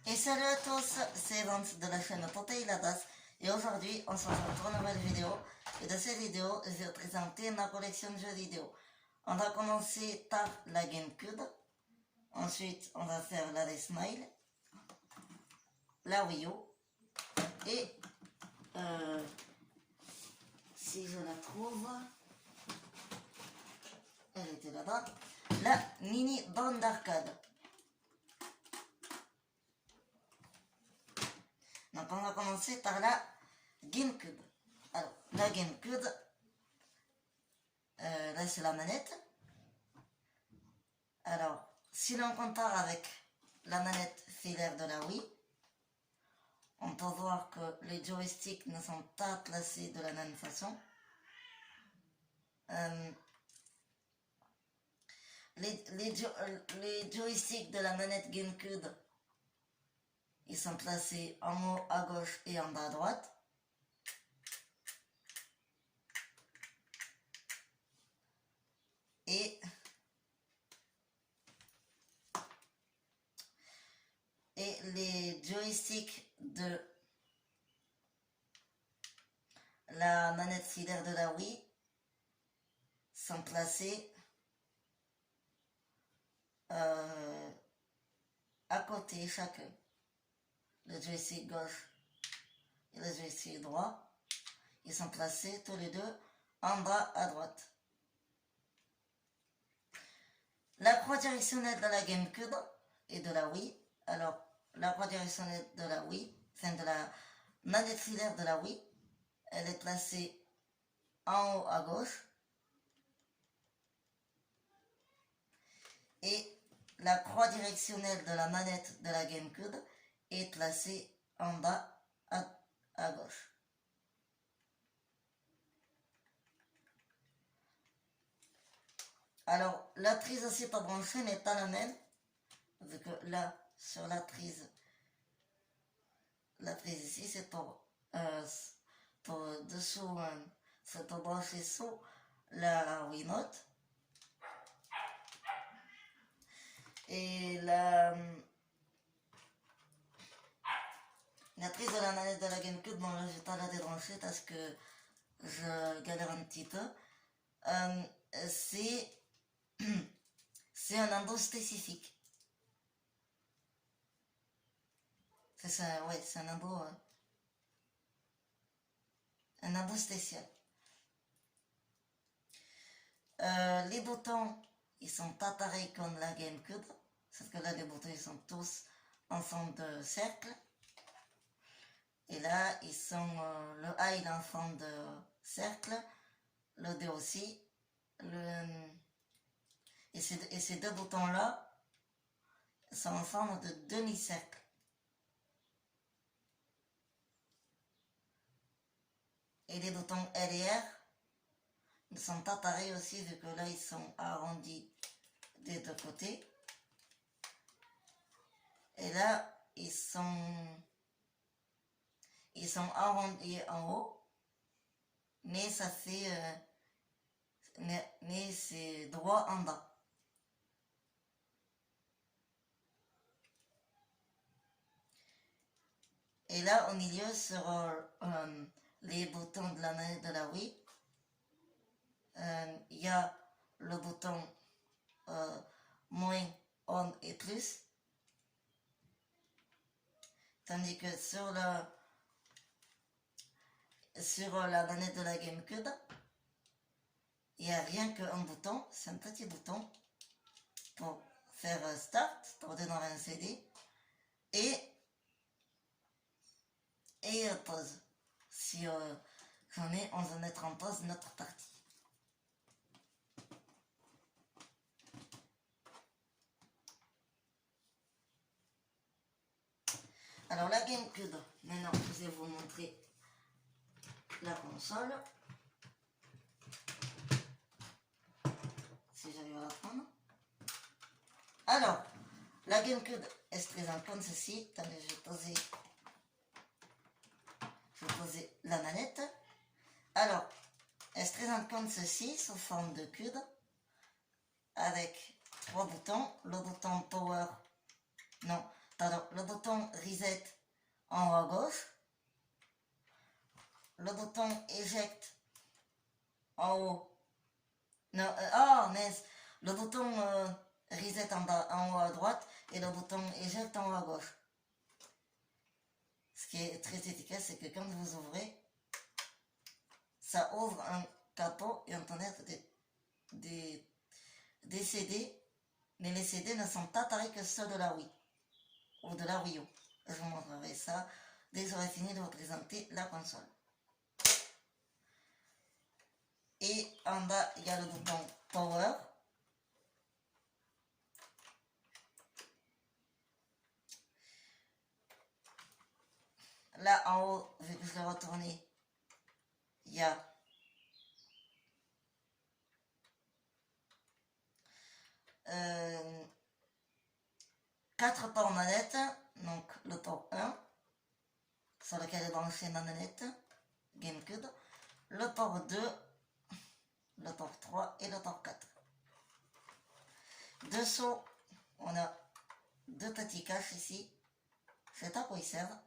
Et salut à tous, c'est Vance de la chaîne Toteiladas et aujourd'hui on se retrouve pour une nouvelle vidéo. Et dans cette vidéo, je vais présenter ma collection de jeux vidéo. On va commencer par la GameCube, ensuite on va faire la Smile, la Wii U et si je la trouve, elle était là-bas, la mini bande d'arcade. Donc on va commencer par la GameCube. Alors la GameCube, là c'est la manette. Alors si l'on compare avec la manette filaire de la Wii, on peut voir que les joysticks ne sont pas placés de la même façon. Les joysticks de la manette GameCube, ils sont placés en haut à gauche et en bas à droite. Et les joysticks de la manette filaire de la Wii sont placés à côté chacun. Le joystick gauche et le joystick droit, ils sont placés tous les deux en bas à droite. La croix directionnelle de la GameCube et de la Wii. Alors, la croix directionnelle de la Wii, enfin de la manette filaire de la Wii, elle est placée en haut à gauche. Et la croix directionnelle de la manette de la GameCube est placée en bas à gauche. Alors, la prise aussi pour brancher n'est pas la même, vu que là, sur la prise ici, c'est pour dessous, c'est pour brancher sous la Wiimote. Et la prise de la manette de la GameCube, bon là je vais pas la débrancher parce que je galère un petit peu. C'est un embout spécifique. C'est ça, ouais, c'est un embout spécial. Les boutons, ils sont pas pareils comme la GameCube, sauf que là les boutons ils sont tous en forme de cercle. Et là, ils sont, le A il est en forme de cercle, le D aussi, et ces deux boutons-là sont en forme de demi-cercle. Et les boutons L et R ne sont pas pareils aussi, vu que là, ils sont arrondis des deux côtés. Et là, ils sont arrondis en haut, mais ça fait mais c'est droit en bas. Et là, au milieu, sur les boutons de la manette de la Wii, il y a le bouton moins, on et plus. Tandis que sur la manette de la GameCube, il n'y a rien qu'un bouton, c'est un petit bouton pour faire start, pour démarrer un CD, et pause. Si jamais on veut mettre en pause notre partie. Alors la GameCube, maintenant je vais vous montrer la console. Si j'arrive à la prendre. Alors, la GameCube est présente comme ceci. Attendez, je vais poser la manette. Alors, elle se présente comme ceci, sous forme de cube, avec trois boutons. Le bouton power, non, Alors, le bouton Reset en haut à gauche, le bouton Eject en haut, non, mince, le bouton Reset en haut à droite et le bouton Eject en haut à gauche. Ce qui est très efficace, c'est que quand vous ouvrez, ça ouvre un capot et on connaît des CD, mais les CD ne sont pas pareils que ceux de la Wii ou de la Wii U. Je vous montrerai ça dès que j'aurai fini de vous présenter la console. Et en bas, il y a le bouton Power. Là en haut, vu que je l'ai retourné, il y a quatre ports manettes, donc le port 1 sur lequel est branchée ma manette GameCube, le port 2, le port 3 et le port 4. Dessous, on a deux petits caches ici, je sais pas à quoi ils servent.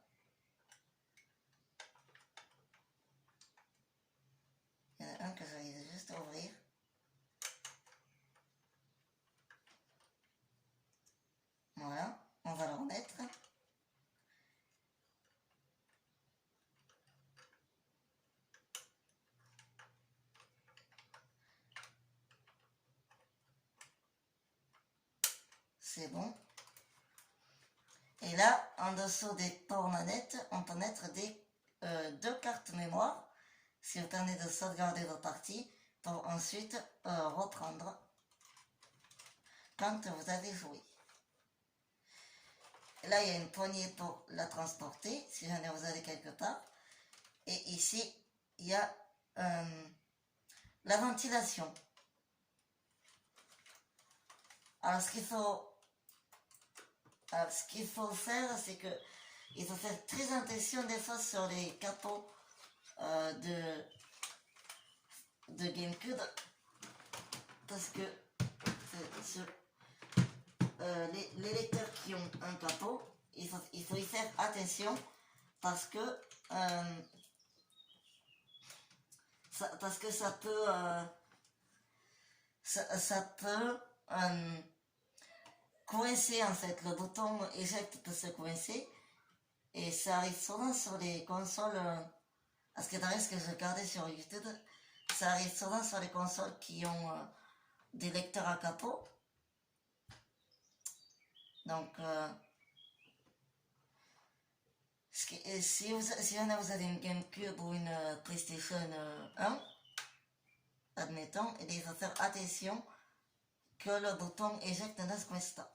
Il y en a un que j'arrive juste à ouvrir. Voilà, on va le remettre. C'est bon. Et là, en dessous des ports manettes, on peut mettre deux cartes mémoire si vous tenez de sauvegarder vos parties pour ensuite reprendre quand vous avez joué. Là, il y a une poignée pour la transporter si jamais vous allez quelque part. Et ici, il y a la ventilation. Alors, ce qu'il faut faire, c'est que il faut faire très attention des fois sur les capots de GameCube, parce que les lecteurs qui ont un capot, il faut y faire attention parce que ça peut coincer en fait, le bouton éjecte peut se coincer et ça arrive souvent sur les consoles, parce que d'ailleurs ce que je regardais sur YouTube, ça arrive souvent sur les consoles qui ont des lecteurs à capot. Donc si vous avez une GameCube ou une PlayStation 1, admettons, il faut faire attention que le bouton éjecte ne se coince pas.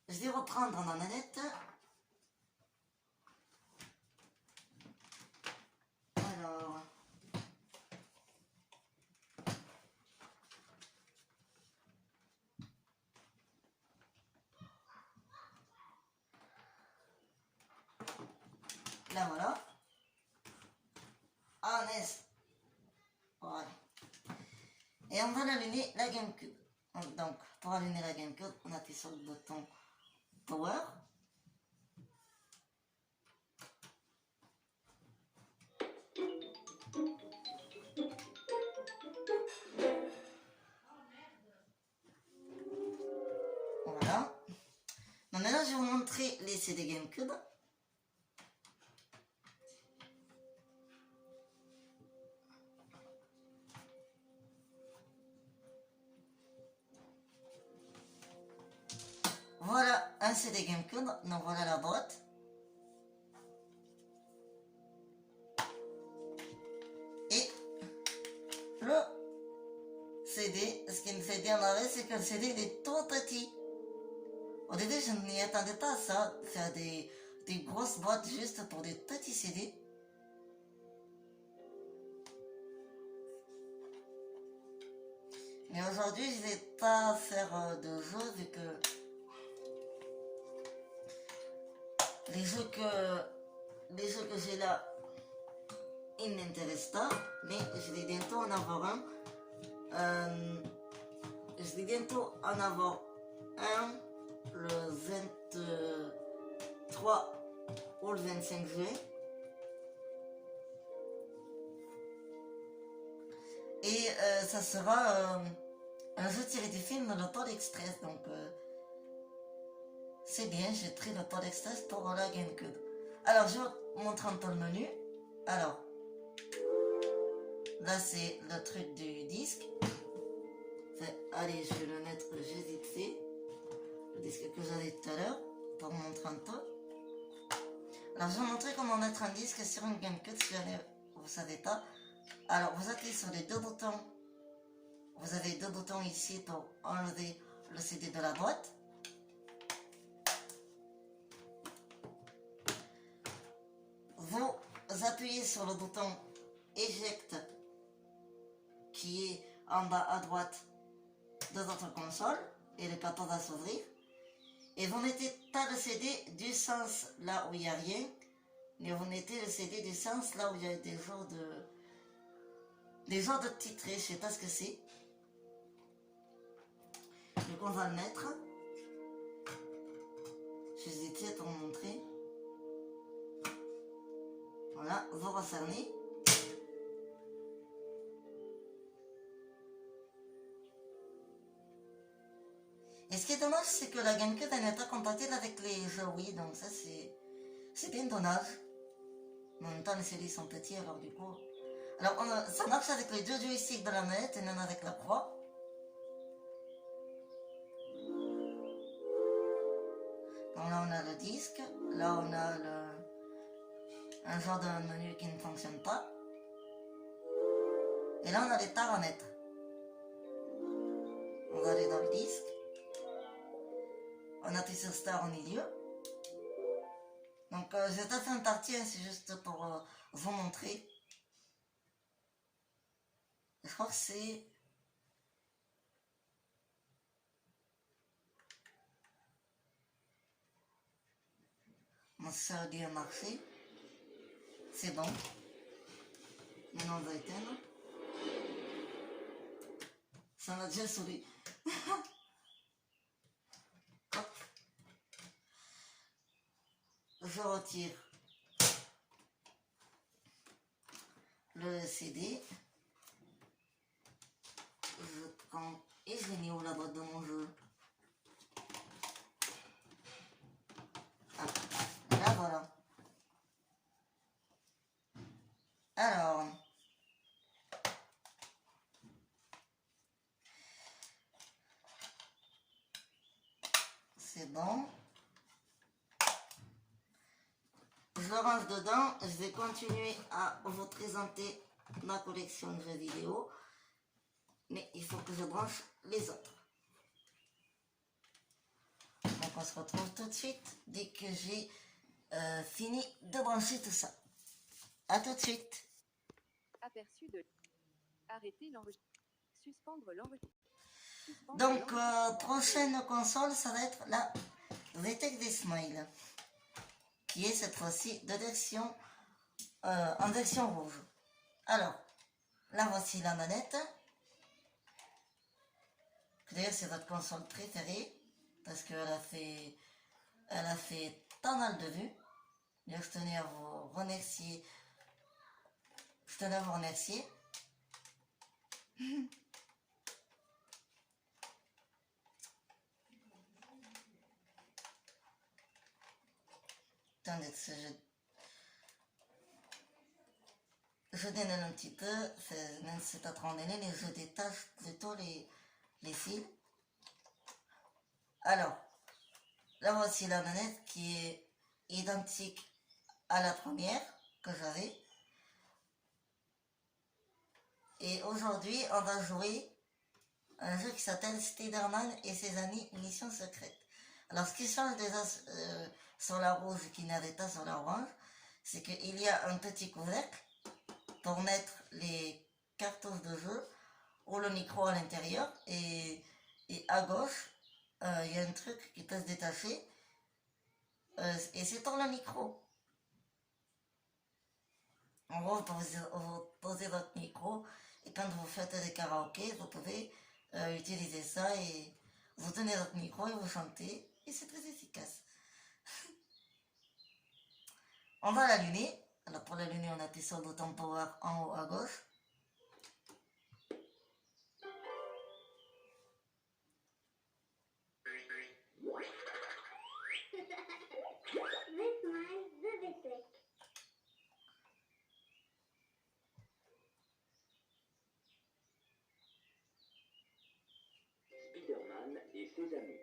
Je vais reprendre ma manette. Alors, là voilà. Ah, nice. Voilà. Et on va allumer la GameCube. Donc, pour allumer la GameCube, on appuie sur le bouton Power. Voilà. Maintenant, je vais vous montrer les CD GameCube. Voilà un CD GameCube, donc voilà la boîte. Et le CD, ce qui me fait bien marrer, c'est que le CD il est tout petit. Au début, je ne m'y attendais pas à ça, faire des grosses boîtes juste pour des petits CD. Mais aujourd'hui, je vais pas faire de jeu vu que les jeux que j'ai là, ils ne m'intéressent pas, mais je vais bientôt en avoir un. Je vais bientôt en avoir un le 23 ou le 25 juillet. Et ça sera un jeu tiré du film Le Toll Express. Donc c'est bien, j'ai pris le Toll Express pour la GameCube. Alors je vous montre un peu le menu. Alors là c'est le truc du disque. Enfin, allez, je vais le mettre juste vite fait. Le disque que j'avais tout à l'heure pour vous montrer un peu. Alors je vais vous montrer comment mettre un disque sur une GameCube si jamais vous ne savez pas. Alors vous appuyez sur les deux boutons. Vous avez deux boutons ici pour enlever le CD de la boîte. Vous appuyez sur le bouton Eject qui est en bas à droite de votre console et le carton va s'ouvrir. Et vous mettez pas le CD du sens là où il n'y a rien, mais vous mettez le CD du sens là où il y a des genres de titrés, je sais pas ce que c'est. Donc on va le mettre. Je vais essayer pour vous montrer. Voilà, vous refermez. Et ce qui est dommage, c'est que la GameCube n'est pas compatible avec les jeux Wii, donc ça c'est bien dommage. En même temps, les CD sont petits, alors du coup... Alors, ça marche avec les deux joysticks de la manette et même avec la croix. Donc là, on a le disque. Là, on a un genre de menu qui ne fonctionne pas. Et là, on a les paramètres. On va aller dans le disque. On appuie sur Start au milieu. Donc, j'ai pas fait une partie, hein, c'est juste pour vous montrer. Je crois que c'est... Bon, ça a bien marché. C'est bon. Maintenant, on va éteindre. Ça m'a déjà saoulé. Je retire le CD. Je prends et je l'ai mis où la boîte de mon jeu. Ah, là voilà. Alors, c'est bon. Je le range dedans. Je vais continuer à vous présenter ma collection de jeux vidéo. Mais il faut que je branche les autres. Donc on se retrouve tout de suite dès que j'ai fini de brancher tout ça. A tout de suite. Aperçu de arrêter l'enregistrement. Suspendre l'enregistrement. Donc prochaine console, ça va être la VTech Smile, qui est cette fois-ci de version en version rouge. Alors, là voici la manette. D'ailleurs, c'est votre console préférée parce qu'elle a fait pas mal de vues. D'ailleurs, je tenais à vous remercier. Attendez, je dénale un petit peu, même si c'est pas trop dénalé, mais je détache plutôt les fils. Alors, là voici la manette qui est identique à la première que j'avais. Et aujourd'hui, on va jouer un jeu qui s'appelle Spider-Man et ses amis Mission Secrète. Alors, ce qui change déjà sur la rouge qui n'avait pas sur la orange, c'est qu'il y a un petit couvercle pour mettre les cartouches de jeu ou le micro à l'intérieur. Et à gauche, il y a un truc qui peut se détacher. Et c'est pour le micro. En gros, vous posez votre micro et quand vous faites des karaokés, vous pouvez utiliser ça et vous tenez votre micro et vous chantez et c'est très efficace. On va l'allumer. Alors pour l'allumer, on appuie sur le bouton Power en haut à gauche. Spider-Man et ses amis.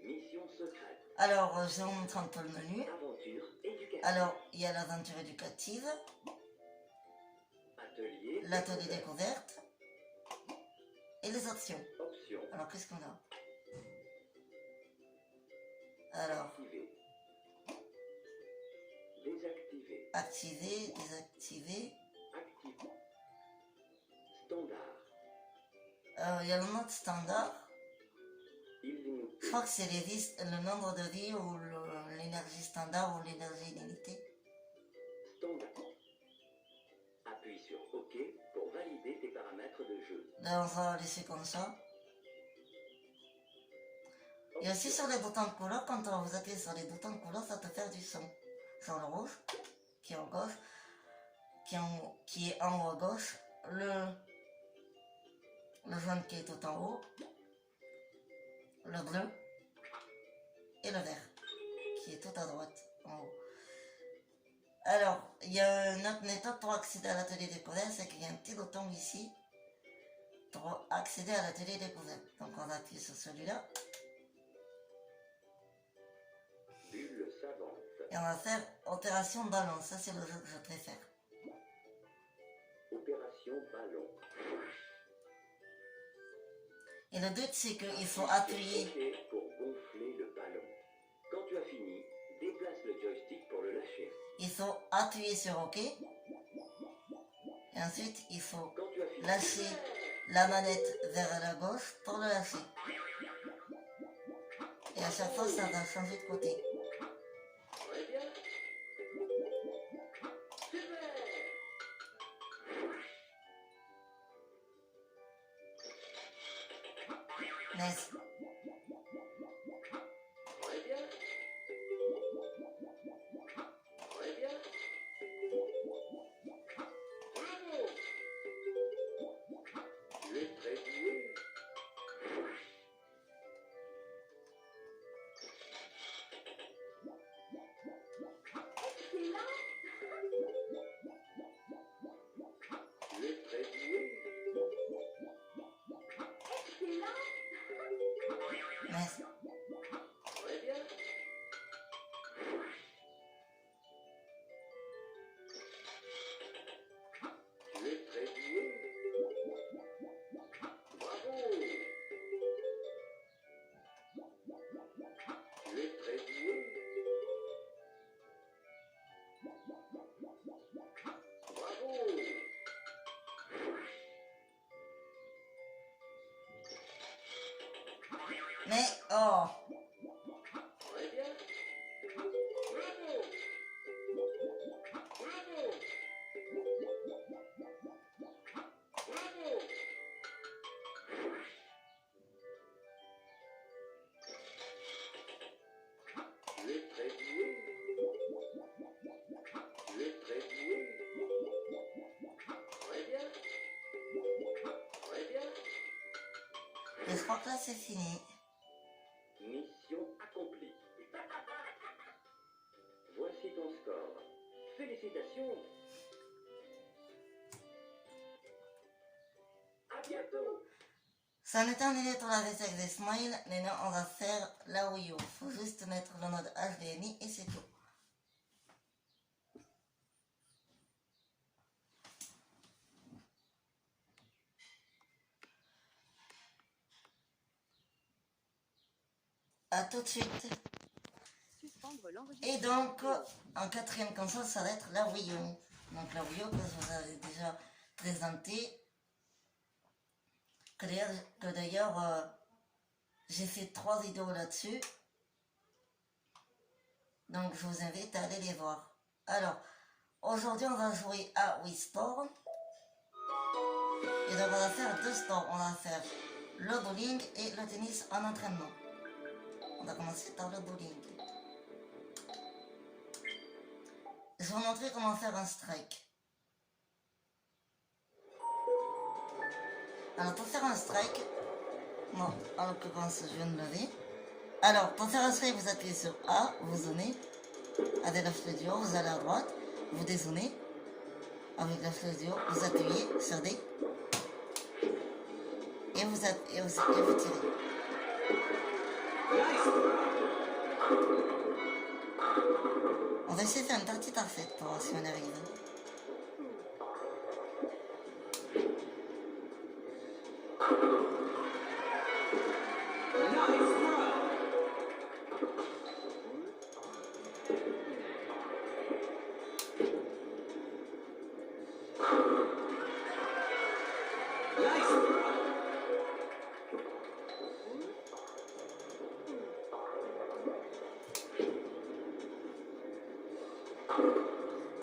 Mission secrète. Alors, je vous montre un peu le menu. Aventure éducative. Alors, il y a l'aventure éducative, Atelier. l'atelier découverte et les options. Options. Alors, qu'est-ce qu'on a? Alors, Activer. Désactiver. activer, désactiver. Active. Standard. Il y a le mode standard. Illimité. Je crois que c'est le nombre de vies ou l'énergie standard ou l'énergie illimitée. Standard. Appuie sur OK pour valider tes paramètres de jeu. Là, on va laisser comme ça. Et aussi sur les boutons de couleur, quand vous appuyez sur les boutons de couleur, ça te fait du son. Sur le rouge, qui est en gauche, qui est en haut à gauche, le jaune qui est tout en haut, le bleu et le vert qui est tout à droite en haut. Alors, il y a une autre méthode pour accéder à l'atelier découverte, c'est qu'il y a un petit bouton ici pour accéder à l'atelier découverte. Donc on va appuyer sur celui-là Bulle savante. et on va faire opération ballon. Ça c'est le jeu que je préfère. Opération ballon. Et le but c'est qu'il faut appuyer. OK pour gonfler le ballon. Quand tu as fini, déplace le joystick pour le lâcher. Il faut appuyer sur OK. Et ensuite, il faut Quand tu as fini, lâcher la manette vers la gauche pour le lâcher. Et à chaque fois, ça va changer de côté. très bien. Super. Nice. Très bien. Très bien. Bravo. Tu es très doué. Tu es très doué. Nice. Très bien. Tu es très doué. Bravo. Tu es très doué. Bravo. Mais, oh, Très bien. Bravo. Bravo. Bravo. Tu es très doué. Tu es très doué. Très bien. Très bien. et je crois que là c'est fini. Mission accomplie. Voici ton score. Félicitations. À bientôt. Ça n'est terminé pour la VSX des Smile. Maintenant, on va faire la Wii U. Faut juste mettre le mode HDMI et c'est tout. A tout de suite. Suspendre Et l'enregistrement. donc, en quatrième console, ça va être la Wii U. Donc la Wii U que je vous avais déjà présenté. Que d'ailleurs, j'ai fait 3 vidéos là-dessus. Donc je vous invite à aller les voir. Alors, aujourd'hui on va jouer à Wii Sport. Et donc on va faire 2 sports. On va faire le bowling et le tennis en entraînement. On va commencer par le bowling. je vais vous montrer comment faire un strike. Alors pour faire un strike, bon, en l'occurrence je viens de lever. Alors pour faire un strike, vous appuyez sur A, vous zonez. Avec la flèche du haut, vous allez à droite, vous dézonez. Avec la flèche du haut, vous appuyez sur D. Et vous tirez. On va essayer de faire une partie parfaite pour voir si on y arrive.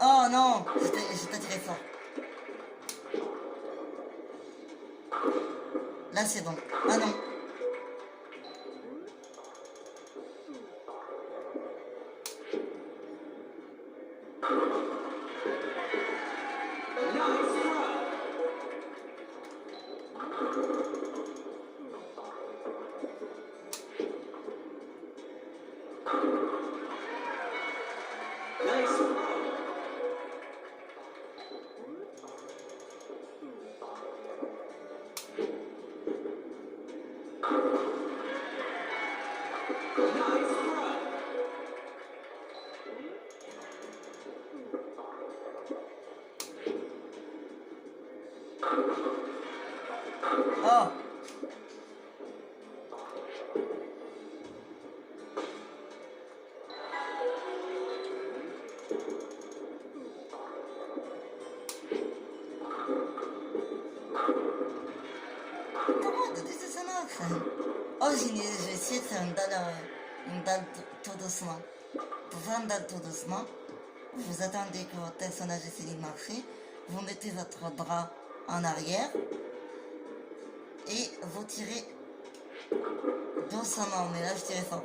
Oh non, j'ai pas tiré fort. Là c'est bon. Ah non. Oh. Oh, je vais essayer de faire une dalle tout doucement. Pour faire une dalle tout doucement, vous attendez que votre personnage essaie de marcher, vous mettez votre bras en arrière et vous tirez doucement, mais là je tire fort.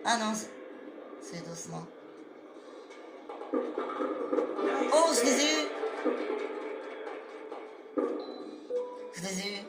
Ah non, c'est doucement. Oh, je les ai eu! Je les ai eu.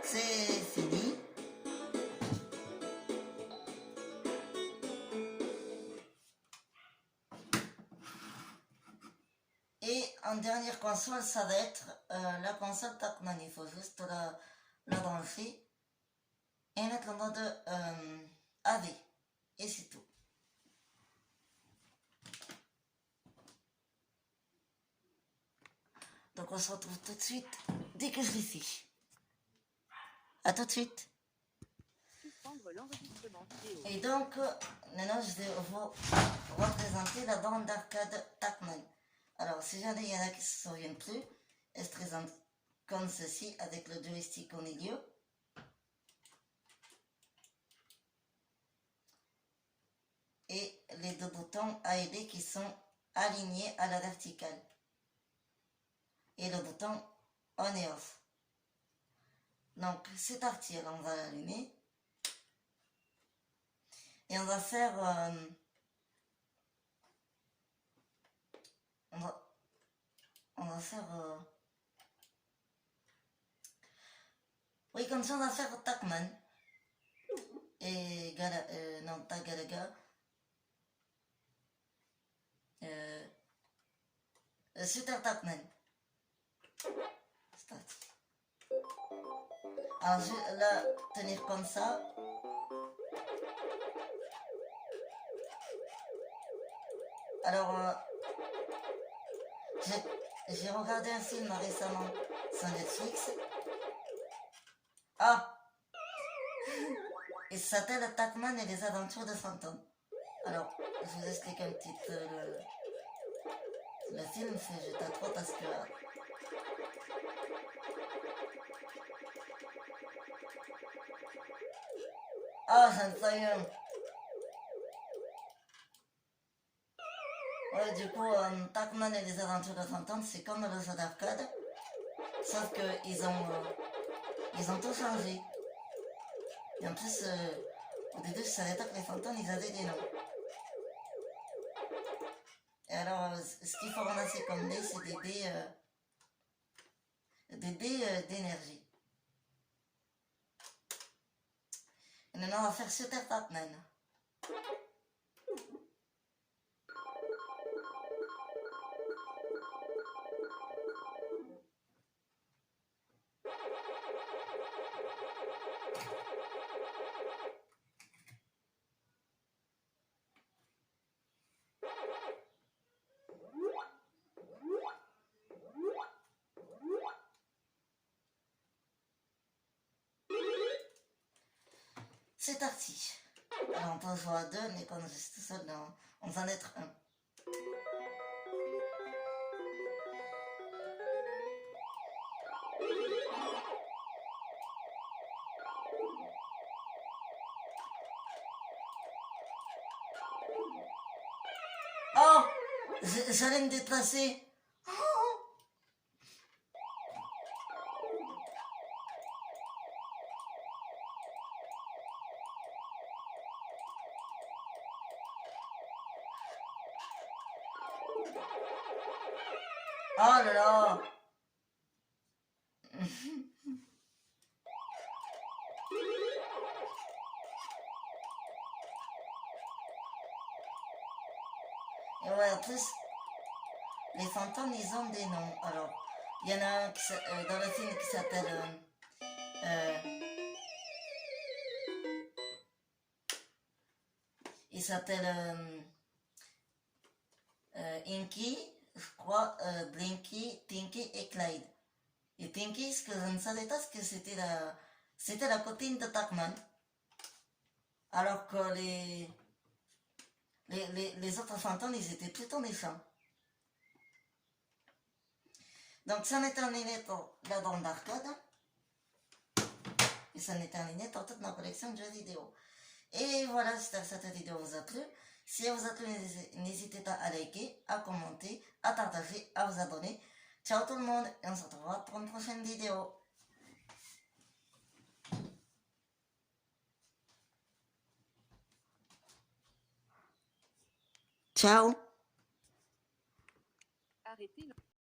C'est fini. Et en dernière console, ça va être la console Pac-Man. Il faut juste la brancher et mettre en mode AV. Et c'est tout. Donc on se retrouve tout de suite dès que je l'ai fait. A tout de suite. Et donc, maintenant je vais vous représenter la bande d'arcade Pac-Man. Alors, si jamais il y en a qui ne se souviennent plus, elle se présente comme ceci, avec le joystick au milieu. Et les deux boutons A et B qui sont alignés à la verticale. Et le bouton on et off. Donc, c'est parti, alors on va l'allumer. Et on va faire... on va faire... oui, comme ça, on va faire Pac-Man. Et... non, pas Galaga. Super Pac-Man. C'est parti. Alors, je vais la tenir comme ça. Alors, j'ai regardé un film récemment sur Netflix. Ah! Et s'appelle Tackman et les aventures de Phantom. Alors, je vous explique un petit peu le film, c'est j'étais trop parce que... Ah, j'en sais un. Ouais, du coup, Tackman et les aventures de Phantom, c'est comme le jeu d'arcade, sauf que ils ont tout changé. Et en plus, au début, je savais pas que les fantômes, ils avaient des noms. Et alors, ce qu'il faut ramasser comme dés, c'est des dés d'énergie. Et maintenant, on va faire Super Pac-Man. C'est parti. Alors, on peut jouer à deux, mais comme je suis tout seul, on va en être un. Oh, j'allais me déplacer. Oh là là. Et ouais, en plus, les fantômes, ils ont des noms. Alors, il y en a un dans le film qui s'appelle... il s'appelle Inky, je crois, Blinky, Tinky et Clyde. Et Tinky, ce que je ne savais pas, c'est que c'était la copine de Tackman. Alors que les autres fantômes, ils étaient plutôt méchants. Donc ça m'est terminé pour la bande d'arcade. Et ça m'est terminé pour toute ma collection de jeux vidéo. Et voilà, j'espère que cette vidéo vous a plu. Si elle vous a plu, n'hésitez pas à liker, à commenter, à partager, à vous abonner. Ciao tout le monde et on se retrouvera pour une prochaine vidéo. Ciao. Arrêtez.